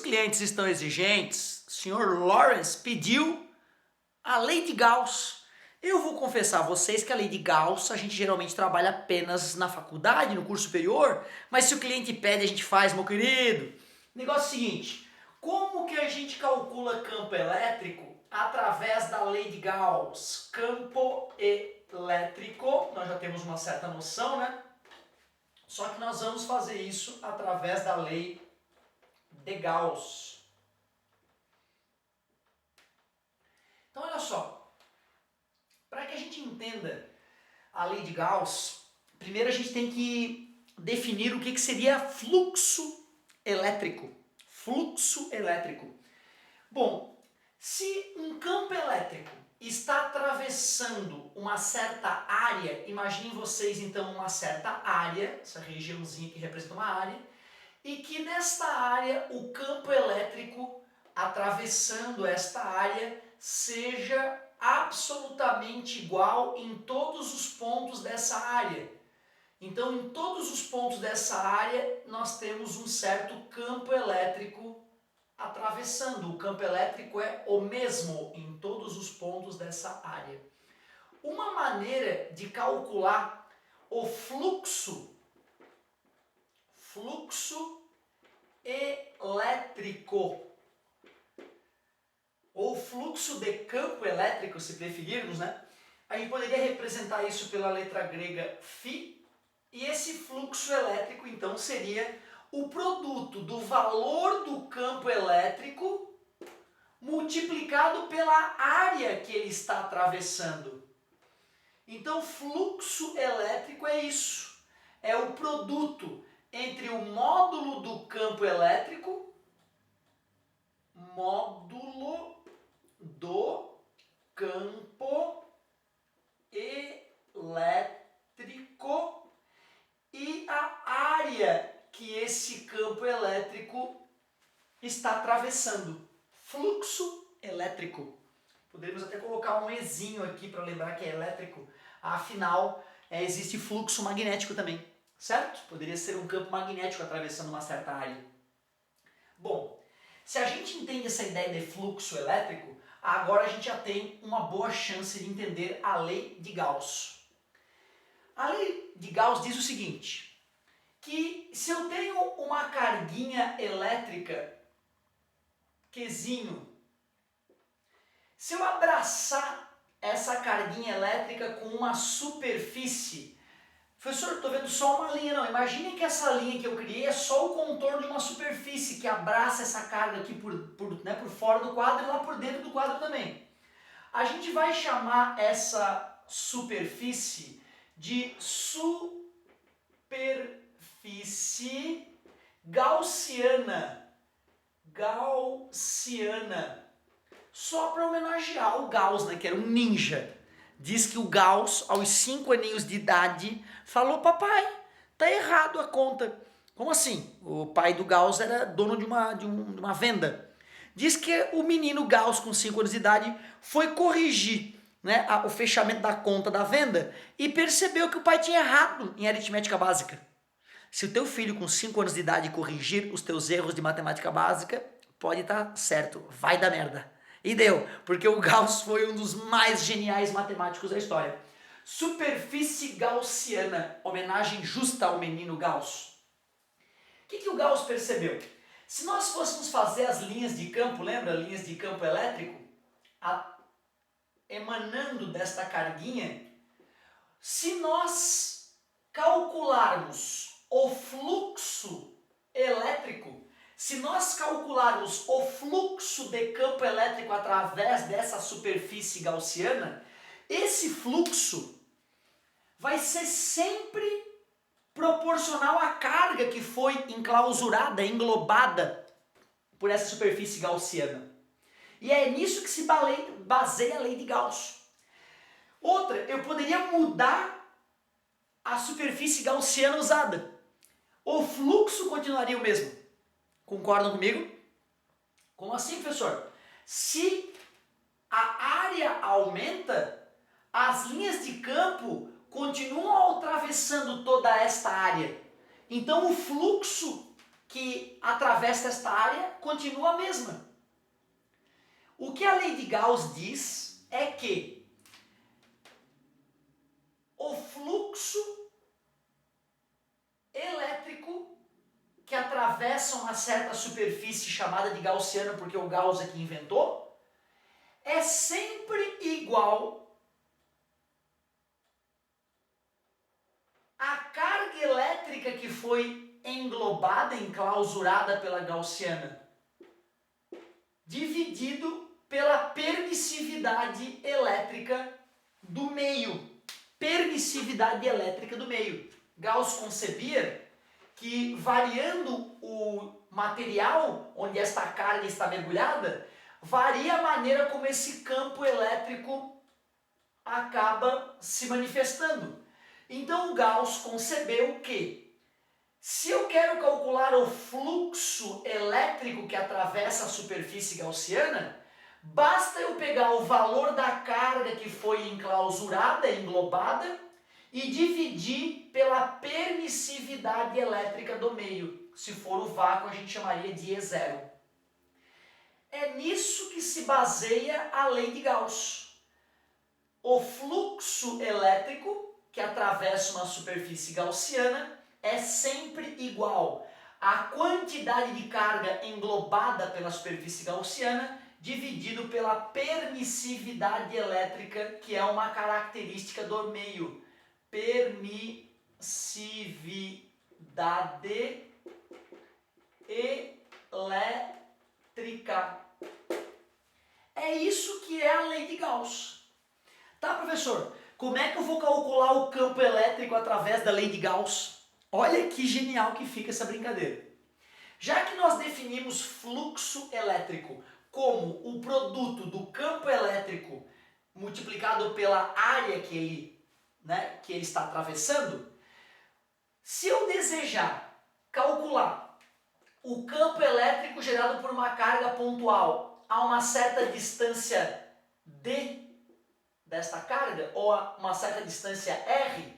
clientes estão exigentes, o senhor Lawrence pediu a lei de Gauss. Eu vou confessar a vocês que a lei de Gauss a gente geralmente trabalha apenas na faculdade, no curso superior, mas se o cliente pede a gente faz, meu querido. O negócio é o seguinte, como que a gente calcula campo elétrico através da lei de Gauss? Campo elétrico, nós já temos uma certa noção, né? Só que nós vamos fazer isso através da lei de Gauss. Então olha só, para que a gente entenda a lei de Gauss, primeiro a gente tem que definir o que seria fluxo elétrico. Fluxo elétrico. Bom, se um campo elétrico está atravessando uma certa área, imaginem vocês então uma certa área, essa regiãozinha que representa uma área, e que nesta área o campo elétrico atravessando esta área seja absolutamente igual em todos os pontos dessa área. Então, em todos os pontos dessa área, nós temos um certo campo elétrico atravessando. O campo elétrico é o mesmo em todos os pontos dessa área. Uma maneira de calcular o fluxo elétrico, ou fluxo de campo elétrico, se preferirmos, né? A gente poderia representar isso pela letra grega φ, e esse fluxo elétrico então seria o produto do valor do campo elétrico multiplicado pela área que ele está atravessando. Então, fluxo elétrico é isso, é o produto entre o módulo do campo elétrico, módulo do campo elétrico e a área que esse campo elétrico está atravessando. Fluxo elétrico. Poderíamos até colocar um ezinho aqui para lembrar que é elétrico. Afinal, existe fluxo magnético também, certo? Poderia ser um campo magnético atravessando uma certa área. Bom, se a gente entende essa ideia de fluxo elétrico, agora a gente já tem uma boa chance de entender a lei de Gauss. A lei de Gauss diz o seguinte, que se eu tenho uma carguinha elétrica, Qzinho, se eu abraçar essa carguinha elétrica com uma superfície, professor, estou vendo só uma linha, não, imagine que essa linha que eu criei é só o contorno de uma superfície que abraça essa carga aqui por fora do quadro e lá por dentro do quadro também. A gente vai chamar essa superfície de superfície gaussiana. Só para homenagear o Gauss, né, que era um ninja. Diz que o Gauss, aos 5 aninhos de idade, falou, papai, tá errado a conta. Como assim? O pai do Gauss era dono de uma venda. Diz que o menino Gauss, com 5 anos de idade, foi corrigir, né, o fechamento da conta da venda e percebeu que o pai tinha errado em aritmética básica. Se o teu filho com 5 anos de idade corrigir os teus erros de matemática básica, pode estar certo, vai dar merda. E deu, porque o Gauss foi um dos mais geniais matemáticos da história. Superfície gaussiana, homenagem justa ao menino Gauss. O que o Gauss percebeu? Se nós fôssemos fazer as linhas de campo, lembra? Linhas de campo elétrico, emanando desta carguinha, se nós calcularmos o fluxo elétrico, se nós calcularmos o fluxo de campo elétrico através dessa superfície gaussiana, esse fluxo vai ser sempre proporcional à carga que foi enclausurada, englobada por essa superfície gaussiana. E é nisso que se baseia a lei de Gauss. Outra, eu poderia mudar a superfície gaussiana usada. O fluxo continuaria o mesmo. Concordam comigo? Como assim, professor? Se a área aumenta, as linhas de campo continuam atravessando toda esta área. Então o fluxo que atravessa esta área continua a mesma. O que a lei de Gauss diz é que o fluxo elétrico que atravessa uma certa superfície chamada de gaussiana, porque o Gauss é que inventou, é sempre igual à carga elétrica que foi englobada, enclausurada pela gaussiana, dividido pela permissividade elétrica do meio. Permissividade elétrica do meio. Gauss concebia que, variando o material onde esta carga está mergulhada, varia a maneira como esse campo elétrico acaba se manifestando. Então o Gauss concebeu que, se eu quero calcular o fluxo elétrico que atravessa a superfície gaussiana, basta eu pegar o valor da carga que foi enclausurada, englobada, e dividir pela permissividade elétrica do meio. Se for o vácuo, a gente chamaria de E0. É nisso que se baseia a lei de Gauss. O fluxo elétrico que atravessa uma superfície gaussiana é sempre igual à quantidade de carga englobada pela superfície gaussiana dividido pela permissividade elétrica, que é uma característica do meio. Permissividade elétrica. É isso que é a lei de Gauss. Tá, professor? Como é que eu vou calcular o campo elétrico através da lei de Gauss? Olha que genial que fica essa brincadeira. Já que nós definimos fluxo elétrico como o produto do campo elétrico multiplicado pela área que ele está atravessando, se eu desejar calcular o campo elétrico gerado por uma carga pontual a uma certa distância d desta carga, ou a uma certa distância r,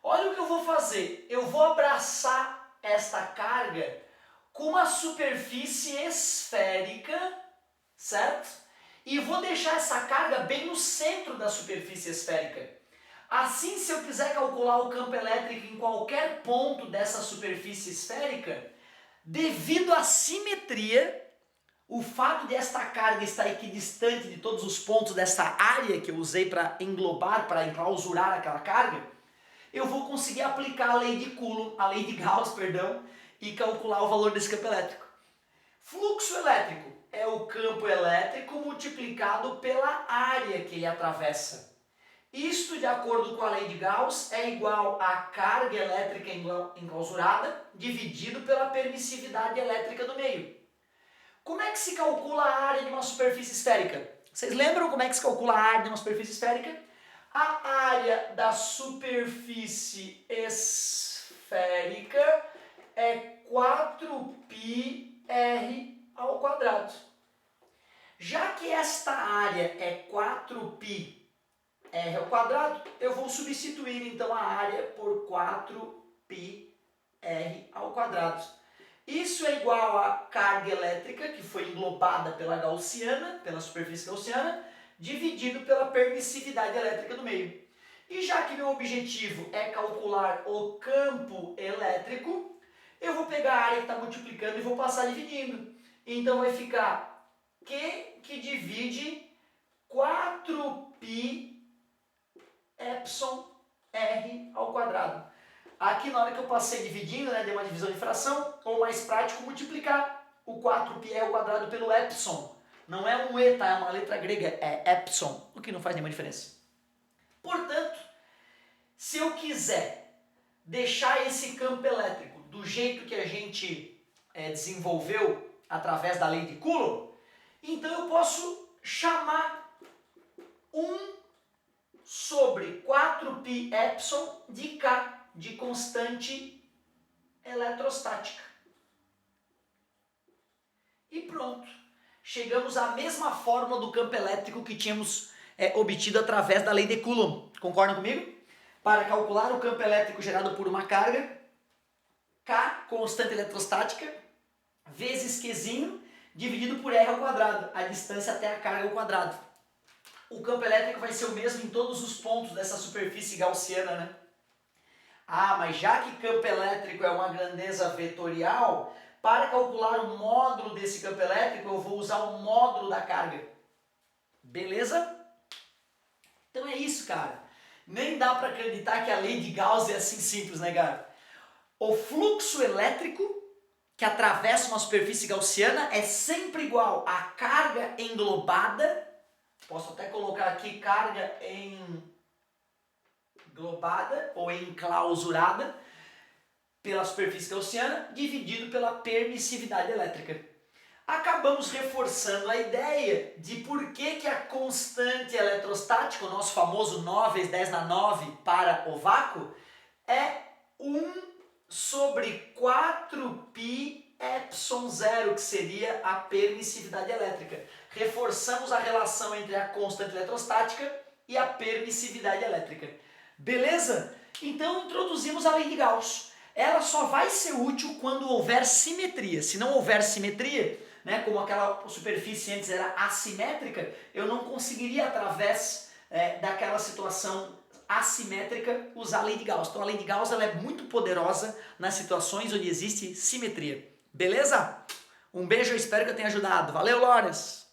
olha o que eu vou fazer. Eu vou abraçar esta carga com uma superfície esférica, certo? E vou deixar essa carga bem no centro da superfície esférica. Assim, se eu quiser calcular o campo elétrico em qualquer ponto dessa superfície esférica, devido à simetria, o fato de esta carga estar equidistante de todos os pontos dessa área que eu usei para englobar, para enclausurar aquela carga, eu vou conseguir aplicar a lei de Coulomb, a lei de Gauss, perdão, e calcular o valor desse campo elétrico. Fluxo elétrico é o campo elétrico multiplicado pela área que ele atravessa. Isto, de acordo com a lei de Gauss, é igual à carga elétrica enclausurada dividido pela permissividade elétrica do meio. Como é que se calcula a área de uma superfície esférica? Vocês lembram como é que se calcula a área de uma superfície esférica? A área da superfície esférica é 4πr ao quadrado. Já que esta área é 4πr ao quadrado, eu vou substituir então a área por 4πr ao quadrado. Isso é igual à carga elétrica que foi englobada pela gaussiana, pela superfície gaussiana, dividido pela permissividade elétrica do meio. E já que meu objetivo é calcular o campo elétrico, eu vou pegar a área que está multiplicando e vou passar dividindo. Então vai ficar Q que divide 4π epsilon r ao quadrado. Aqui na hora que eu passei dividindo, dei uma divisão de fração, ou mais prático, multiplicar o 4π ao quadrado pelo epsilon. Não é um e, tá? É uma letra grega, é epsilon, o que não faz nenhuma diferença. Portanto, se eu quiser deixar esse campo elétrico do jeito que a gente desenvolveu através da lei de Coulomb, então eu posso chamar 1 sobre 4π epsilon de K, de constante eletrostática. E pronto. Chegamos à mesma fórmula do campo elétrico que tínhamos obtido através da lei de Coulomb. Concordam comigo? Para calcular o campo elétrico gerado por uma carga, K, constante eletrostática, vezes Qzinho dividido por R ao quadrado, a distância até a carga ao quadrado. O campo elétrico vai ser o mesmo em todos os pontos dessa superfície gaussiana, né? Ah, mas já que campo elétrico é uma grandeza vetorial, para calcular o módulo desse campo elétrico, eu vou usar o módulo da carga. Beleza? Então é isso, cara. Nem dá para acreditar que a lei de Gauss é assim simples, né, cara? O fluxo elétrico que atravessa uma superfície gaussiana é sempre igual à carga englobada. Posso até colocar aqui carga englobada ou enclausurada pela superfície gaussiana dividido pela permissividade elétrica. Acabamos reforçando a ideia de por que a constante eletrostática, o nosso famoso 9 vezes 10 na 9 para o vácuo, é 1 sobre 4π epsilon zero, que seria a permissividade elétrica. Reforçamos a relação entre a constante eletrostática e a permissividade elétrica. Beleza? Então introduzimos a lei de Gauss. Ela só vai ser útil quando houver simetria. Se não houver simetria, né, como aquela superfície antes era assimétrica, eu não conseguiria, através daquela situação assimétrica, usar a lei de Gauss. Então a lei de Gauss ela é muito poderosa nas situações onde existe simetria. Beleza? Um beijo, eu espero que eu tenha ajudado. Valeu, Loras!